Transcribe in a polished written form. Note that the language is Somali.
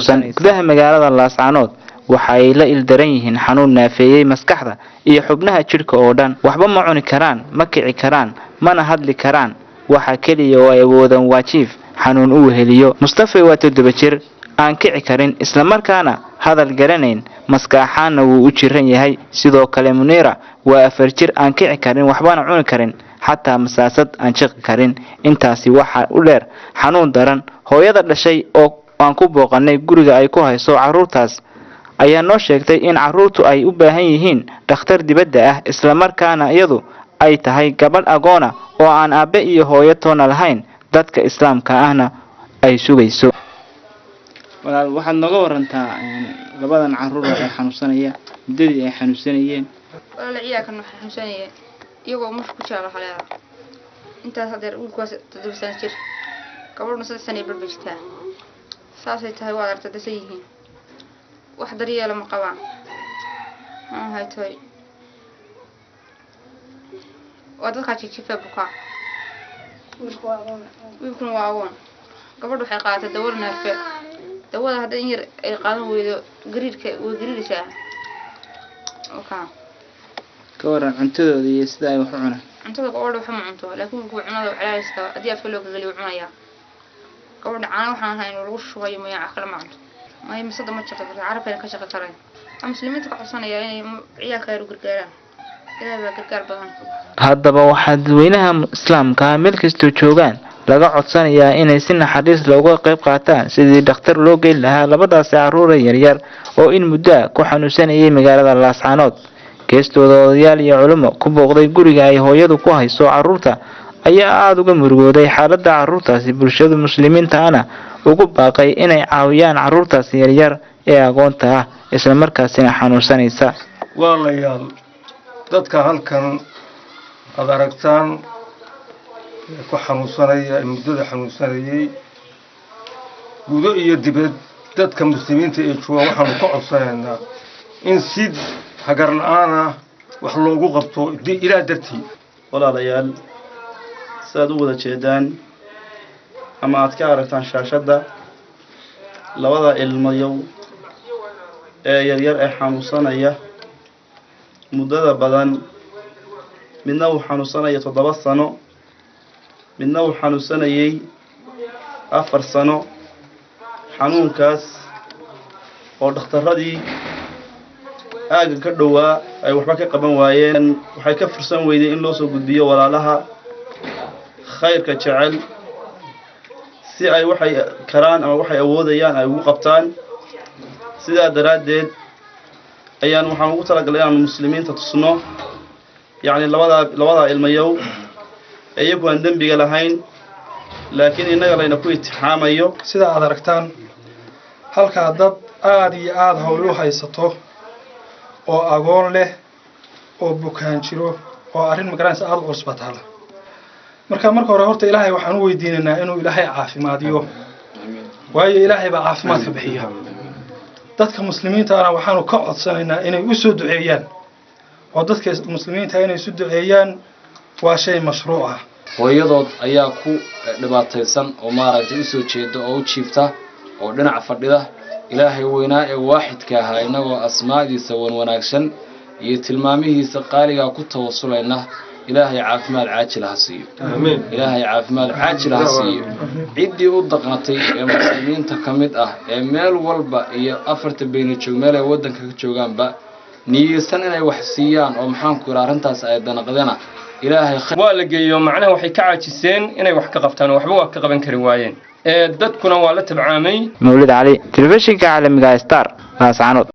xanuunsan gudaha magaalada Laascaanood waxay la ildaran yihiin xanuun naafeeyay maskaxda iyo xubnaha jirka oo dhan waxba ma cuni karaan ma kici karaan mana hadli karaan waxa kaliya oo ay awoodaan waajiif xanuun uu heliyo Mustafa waa 7 jir aan kici karin isla markaana hadal garanayn maskaxaana wuu u jiran yahay sidoo kale Munira waa 4 jir aan kici karin waxbana cuni karin حتى مساسد aan shaqi karin intaasi waxa u dheer xanuun daran hooyada dhashay oo aan ku booqanay guriga ay ku hayso caruurtaas ayaa noo sheegtay in caruurtu ay u baahan yihiin dhakhtar dibadda ah isla markaana iyadu ay tahay gabadh agoona oo aan aabe iyo hooyo toona lahayn dadka islaamka ahna ay sugayso walaal waxaad naga warantaa labadan caruur ee xanuunsanaya muddadii ay xanuunsanayeen walaal ciyaarkan waxa xanuunsanaya iyagoo mush ku jira xaleeda intaas hadeer wiilkaas 7 sano jir gabadhna 3 sano barbajtaa saasay tahay waa aragtay dadka yihiin wax daryeel ma qabaan hay tahay waa dadka jijifa buka wiilkuna waa agoon gabadhu waxay qaadatay dawada neerfe dawada hadda in yar ay qaadan weydo gariirka way gariiraysaa كورن عنتده دي سداي وحنا عنتده قوله وحنا عنتده لكن كو عنده وعلايسك ادي افك لو غلي وعنايا قوله عانا waxaan hayn lagu shubayo ma yaa kala maanto ma ay masada ma shaqo carabka ka shaqo taray muslimiinta ka codsanaya inay ciyaarka ay gargaaraan ilaahay gargaar badan haddaba waxa dadweynaha islaamka meel kasta joogan laga codsanayaa inay si naxariis looga qayb qaataan sidii dhakhtar loo geyn lahaa labadaas caruur yar yar oo in muddo ku xanuunsanayay magaalada Laascaanood geestooda odayaal iyo culimo ku booqday guriga ay hooyadu ku hayso caruurta ayaa aad uga murugooday xaaladda caruurtaasi bulshada muslimiinta ana ugu baaqay inay caawiyaan caruurtaasi yar yar ee agoonta ah isla markaasina xanuunsanaysa walaalayaal dadka halkan aad aragtaan ku xanuunsanaya muddada xanuunsanayay gudo iyo dibad dadka muslimiinta ee jooga waxaan ku codsanaynaa in sid hagar la'aana wax loogu qabto ilaa dartii walaalayaal saad u wada jeedaan ama aad ka aragtaan shaashada labada ilmayow ee yar yar ee xanuunsanaya muddada badan midna uu xanuunsanaya 7 sano midna uu xanuunsanayay 4 sano xanuunkaas oo dhakhtaradii aaga ka dhawaa ay waxba ka qaban waayeen waxay ka fursan weydeen in loo soo gudbiyo walaalaha khayrka jecel si ay waxay karaan ama waxay awoodayaan ay ugu qabtaan sida daraadeed ayaan waxaan ugu talagalay inaan muslimiinta tusno yaani labada ilmayow ayagu aan dambiga lahayn laakiin inaga layna ku itixaamayo sida aad aragtaan halka dad aad iyo aad hawl u haysato oo agoon leh oo bukaan jiro oo arin magaranaysa aad u cusbataal marka hore horta ilaahay waxaan u weydiinaynaa inuu ilaahay caafimaadiyo waayo ilaahay baa caafimaad ka bixiya dadka muslimiinta ana waxaan ka codsanaynaa inay u soo duceeyaan oo dadka muslimiinta inay isu duceeyaan waa shay mashruuc ah hooyadood ayaa ku dhibaataysan oo maaragtay u soo jeedo oo u jiifta oo dhinac fadhida ilaahay weynaa ee waaxidka ahaa inagoo asmaadiisa wanaagsan iyo tilmaamihiisa qaaliga ku tawassulayna ilaahay caafimaad caajil ha siiyo amiin ilaahay caafimaad caajil ha siiyo cidii u daqnatay ee muslimiinta kamid ah ee meel walba iyo afarta beena joog meel ay wadanka ka joogaanba niyeysan inay wax siiyaan oo maxaan ku arintaas ay danaqdana ilaahay waa la geeyo macnaha waxay ka caajiseen inay wax ka qabtaan waxba wax ka qaban kari waayeen dadkuna waa la tabcaamay Mawlid Ali telefishinka caalamiga Star Laascaanood